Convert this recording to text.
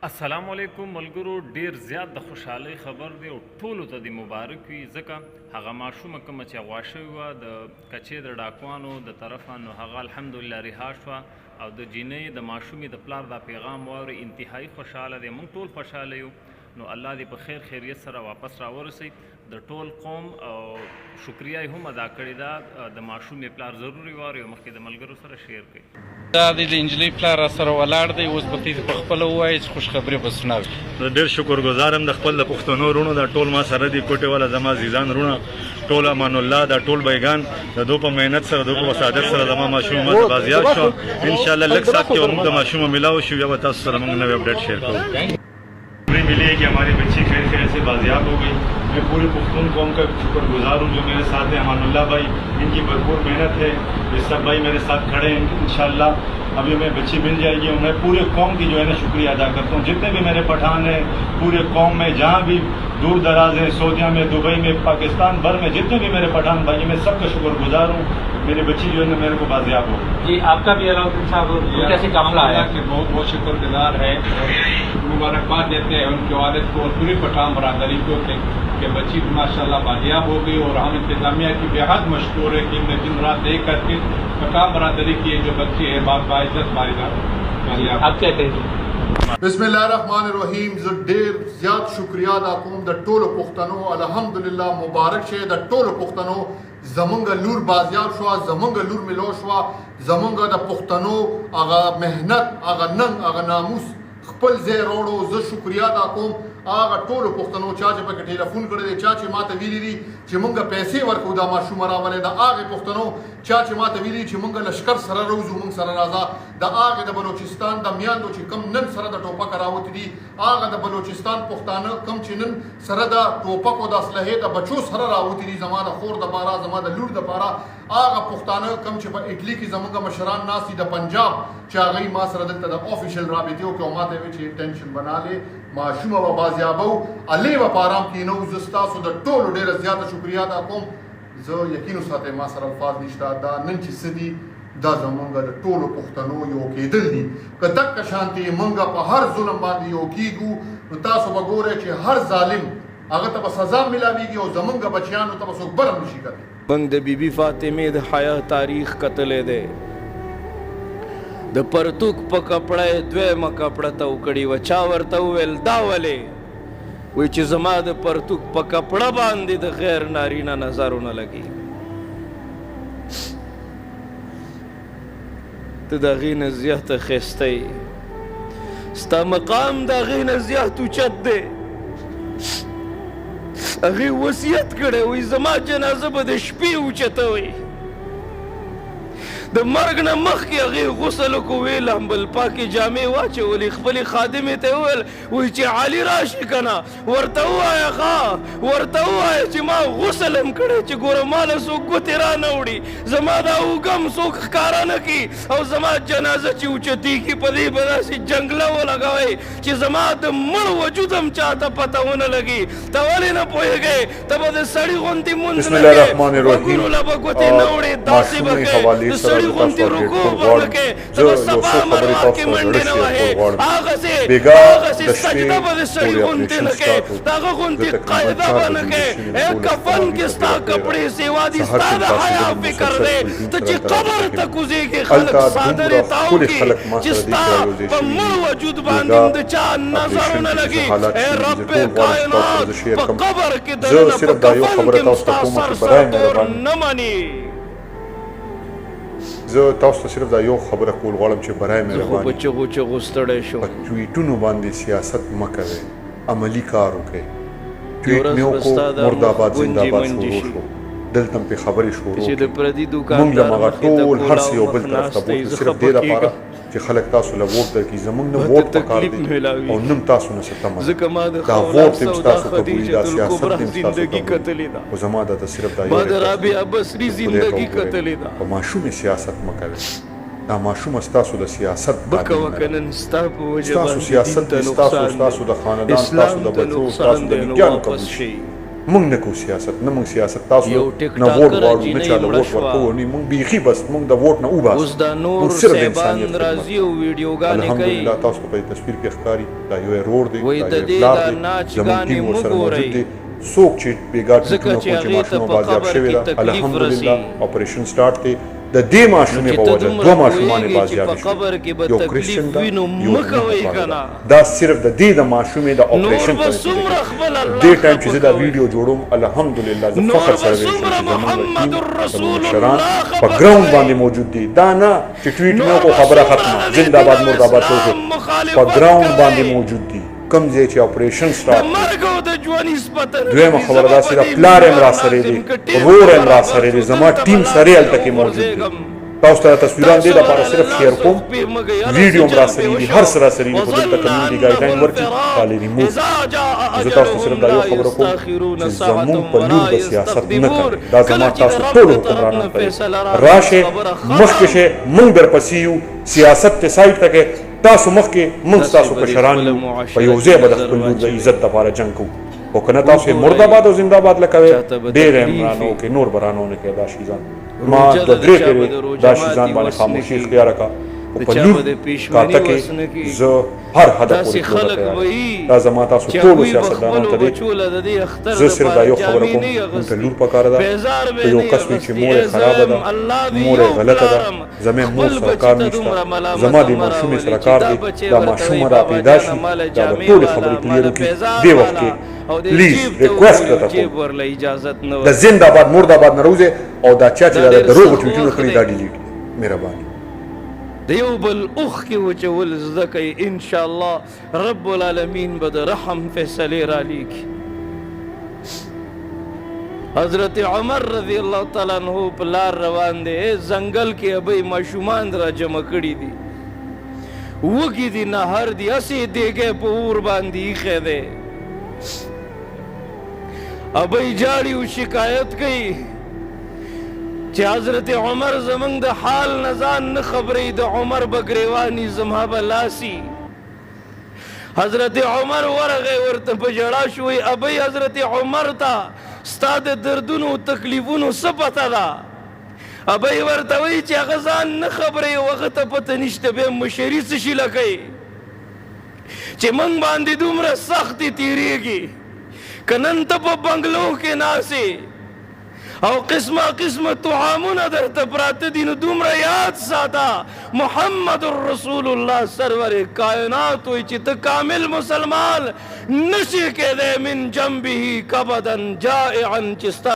السلام علیکم ملګرو، ډیر زیات د خوشحالۍ خبر دی او ټولو ته د مبارک وي، ځکه هغه ماشومه کومه چې غوا شوې وه د کچې د ډاکوانو د طرفه، نو هغه الحمدلله رها شوه او د جینۍ د ماشومې د پلار دا پیغام واوري، انتهایی خوشحاله دی. موږ ټول خوشحاله یو، نو الله دې په خیر خیریت سره واپس راورسوي. د ټول قوم او شکریه یې هم ادا کړې ده. د ماشومې پلار ضروري واوري او مخکې د ملګرو سره شیر کړي. دا د نجلۍ پلار را سره ولاړ دی، اوس به په خپله ووایي چې خوشخبري به سناوي. زه ډېر شکرګزار یم د خپل د پښتنو وروڼو، دا ټول ما سره دي، کوټې والا زما عزیزان وروڼه، ټول امان الله، دا ټول بیګان د دو په محنت سره، دو په وسادت سره زما ماشوم ماته بازیاب شو. انشاءالله لږ ساعت کې به موږ د ماشومه ملاو شو، بیا به تاسو سره موږ نوی اپډیټ شیئر کوو. ملی ہے کہ ہماری بچی خیر خیر سے بازیاب ہو گئی. میں پورے پختون قوم کا شکرگزار ہوں جو میرے ساتھ ہیں. امان اللہ بھائی، ان کی بھرپور محنت ہے، یہ سب بھائی میرے ساتھ کھڑے ہیں. انشاءاللہ ابھی ہمیں بچی مل جائے گی. میں پورے قوم کی جو ہے نا شکریہ ادا کرتا ہوں، جتنے بھی میرے پٹھان ہیں پورے قوم میں، جہاں بھی دور دراز ہیں، سعودیہ میں، دبئی میں، پاکستان بھر میں جتنے بھی میرے پٹھان بھائی ہیں، میں سب کا شکرگزار ہوں. میری بچی جو ہے نا میرے کو بازیاب ہو. جی آپ کا بھی علاؤدین صاحب کیسے معاملہ ہے کہ بہت بہت شکر گزار ہے اور مبارکباد دیتے ہیں ان کے والد کو اور پوری پٹھان برادری کو کہ بچی ماشاءاللہ بازیاب ہو گئی. اور ہم انتظامیہ کی بے حد مشکور ہے کہ انہیں دن رات دیکھ کر کے پٹھان برادری کی یہ جو بچی ہے باعزت بازیاب. آپ کیا کہیں گے؟ بسم الله الرحمن الرحیم. زه ډیر زیات شکریا ادا کوم د ټولو پښتنو. الحمدلله مبارک شه د ټولو پښتنو. زمونږ لور بازیاب شوه، زمونږ لور ملو شوه. زمونږ د پښتنو هغه محنت، هغه ننګ، هغه ناموس خپل ځای راوړو. زه شکریا ادا کوم هغه ټولو پښتنو چا چې پکې ټلیفون کړی دی، چا چې ماته ویلي دي چې مونږ پیسې ورکوو دا ماشومه راولې، د هغې پښتنو چا چې ماته ویلي چې مونږ لشکر سره روزو، مونږ سره راځه. د هغې د بلوچستان د میاندو چې کم نن سره د ټوپک راوتي دي، هغه د بلوچستان پښتانه کم چې نن سره د ټوپک او د اسلحې د بچو سره راوتي دي، زما د خور دپاره، زما د لور دپاره، هغه پښتانه کم چې په اټلي کې زمونږ مشران ناست دي د پنجاب، چې هغوی ما سره دلته د آفیشل رابطې وکړې او ماته ویل چې ټینشن بنا لې، ماشومه به بازیابو، هلې به په آرام کښېنو. زه ستاسو د ټولو ډېره زیاته شکریا ادا کوم. زه یقین وساتئ ما سره الفاظ نشته. دا نن چې څه دي دا زمونږ د ټولو پښتنو یو کېدل دي. که دقه شانتې موږ په هر ظلم باندې یو کېږو، نو تاسو به ګورئ چې هر ظالم هغه ته به سزا میلاویږي او زمونږ بچیانو ته به څوک بر هم نشي کولی. موږ د بیبي فاطمې د حیا تاریخ کتلی دی. د پرتوک په کپړه یې دویمه کپړه ته وکړې وه. چا ورته وویل دا ولې؟ وایي چې زما د پرتوک په کپړه باندې د غیر نارینه نظر ونه لګي. ته د هغې نه زیاته ښایسته یې، ستا مقام د هغې نه زیات اوچت دی. هغې وصیت کړی وایي زما جنازه به د شپې اوچته وي. د مرګ نه مخکې هغې غسل وکړو، ویې لامبل پاکې جامې واچولې، خپلې خادمې ته یې وویل وایي چې علي راشي که نه ورته ووایه ښه، ورته ووایه چې ما غسل هم کړی چې ګوره ماله څوک ګوتې را نه وړي، زما دا اوږه هم څوک ښکاره نه کړي او زما جنازه چې اوچتېږي په دې به داسې جنګله ولګوئ چې زما د مړ وجود هم چاته پته ونه لګي. ته ولې نه پوهېږئ؟ ته به د سړي غوندې مونځ نه کوې، وګونو له به ګوتې نه وړې، داسې به کوې، د سړي غوندې رکوع به نه کوې، ته به صفا مروه کې منډې نه وهې، هغسې سجده به د سړي غوندې نه کوې، د هغه غوندې قاعده به نه کوې. کفن کې ستا کپړې سیوا دي، ستا د حیا فکر دی. ته چې قبر ته کوزېږې خلک څادرې تاو کړي چې ستا په مړ وجود باندې د چا نظر ونه لګي. ای رب کائنات، په قبر کې دننه په کفن کې ستا سر سرتور نه مني. زه تاسو ته صرف دا یو خبره کول غواړم چې برای زه خو مهرباني په چغو چغو ستړی شوم. په ټویټونو باندې سیاست مه کوئ، عملي کار وکړئ. ټویټ ورځ مې به وکړو، ستا دا مرداباد روح زنداباد ګونجې شروع منجې شو، دلته مې خبرې شروع چې د کړې. پردي موږ له دوکاندار هغه مخې ته ټول هر څه یو کولاو بل مخ طرف ته ناست دی، بوتلو، زه صرف خفه دې لپاره کېږم. چې خلک تاسو له ووټ درکړي. زموږ نه ورته ووټ پکار تکلیف دی میلاوي. او نم تاسو نه څه تمه ده. ځکه ما د دا خولاد ووټ هم سودا ستاسو قبولي، دا خدیجة سیاست الکبرا هم ستاسو زندگی قبولي. کتلې ده، خو زما دا صرف دا ما یو د رابعه بصري زندگی کتلې ده. په ماشومې سیاست مه کوئ. دا ماشومه ستاسو د سیاست بکه وکه نن ستا په وجه ستاسو باندې سیاست دین ته دی، ستاسو نقصان ستاسو دی، د خاندان، ستاسو اسلام د ته بچو، نقصان ستاسو د دی، نو نیکیانو واپس قبول شي. شي. موږ نه کوو سیاست نه موږ سیاست تاسو یو نه ټیکټاکر ووټ غواړو نه جینۍ چا له مړه ووټ شوه. ورکوو نه موږ بیخي بس موږ د ووټ نه وباسو اوس دا نور موږ صرف د صاحبان انسانیت خدمت راځي او ویډیوګانې کوي الحمدلله تاسو په دې تصویر کې ښکاري دا یو روډ دی وایي دا د یو دې پلار دا دی ناچ زموږ ګانې ټیم ورسره مه ګورئ. موجود دی څوک چې بېګا ځکه ټیټونه چې کوي چې هغې ته ماشومه په بازیاب قبر شوې کې ده تکلیف الحمدلله رسي. اپریشن سٹارټ دی د دې ماشومې چې په ته وجه دومره دوه ماشومانې پوهېږې چې بازیابې په قبر کې به شوې یو تکلیف کرسچن ده وي نو یو مه کوئ مسلمان که ده. نه. دا صرف د دې د ماشومې د نور اپریشن به په څومره خپل الله دې ټایم چې زه دا خفه کوئ. ویډیو جوړوم الحمدلله زه نور فخر به سره ویل شم څومره چې زموږ محمد ټیم رسول مشران الله په خبر ګراوند کوي. باندې موجود دي دا نه چې ټویټ نور مې به وکړو خبره څومره ختمه د زنده‌باد دین او مرداباد اسلام ټول مخالفت په ګراوند کوي. باندې موجود دي کوم ځای چې اپریشن د سٹارټ مرګ او د ژوند نسبت دویمه خبره دا چې دا پلار هم را سره دی ورور هم را سره دی زما ټیم سره هلته کې موجود دی تاسو ته تصویران دې لپاره صرف شیر کوم ویډیو هم را سره دی هر څه را سره دی خو دلته کمیونټي ګایډلاین ورکړي خالي ریموټ زه تاسو ته صرف دا یو خبره کوم چې زموږ په لور د سیاست نه کوي دا زما تاسو ټول حکمرانان کوي راشه مخکې شه موږ درپسې یو سیاست ته سایډ ته کې تاسو مخکې موږ تاسو کشران یو په یو ځای به د خپل لور د عزت لپاره جنګ کوو خو که نه تاسو یې مرداباد او زنده‌باد لکوئ ډېر یې رانو کې نور به رانو نه کوي دا شیزان ما د درې پېرې دا شیزان باندې خاموشي اختیاره کړه خو په لور کاته کې زه هر حده پورې تلو ته تیار یم. دا زما تاسو ټولو سیاستدانانو ته دی زه صرف دا یو خبره کوم موږ ته لور پکاره ده که یو کس وي چې مور یې خرابه ده مور یې غلطه ده زما مور سره کار نشته زما د ماشومې سره کار دی دا ماشومه را پیدا شي دا به ټولې خبرې کلیر وکړي دې وخت کې پلیز ریکویسټ درته کوم د زنده‌باد مرداباد نه روزه او دا چا چې دا د دروغو ټویټونه کړي دا ډیلیټ مهرباني د یو بل اوښ کې وچول زده کوي انشاءالله رب العالمین به د رحم فیصلې رالیږي. حضرت عمر رضی الله تعالی عنہ په لار روان دی ځنګل کې ابۍ ماشومان را جمع کړي دي وږي دي نهر دي هسې دیګی په اور باندې ایښی دی ابۍ جاړي او شکایت کوي چې حضرت عمر زمونږ د حال نه ځان نه خبرې د عمر به ګریواني زما به لاسي حضرت عمر ورغی ورته په ژړا شوی ابۍ حضرت عمر ته ستا د دردونو تکلیفونو څه پته ده ابۍ ورته وایي چې هغه ځان نه خبرې هغه ته پته نشته بیا مشري څه شي لکوي چې موږ باندې دومره سختې تېرېږي که نن ته په بنګلو کې ناسې او قسمه قسمه طعامونه درته پراته دي نو دومره یاد ساته محمد رسول الله سرور کائنات وایي چې ته کامل مسلمان نشي کېدی من جنبه کبدا جائعا چې ستا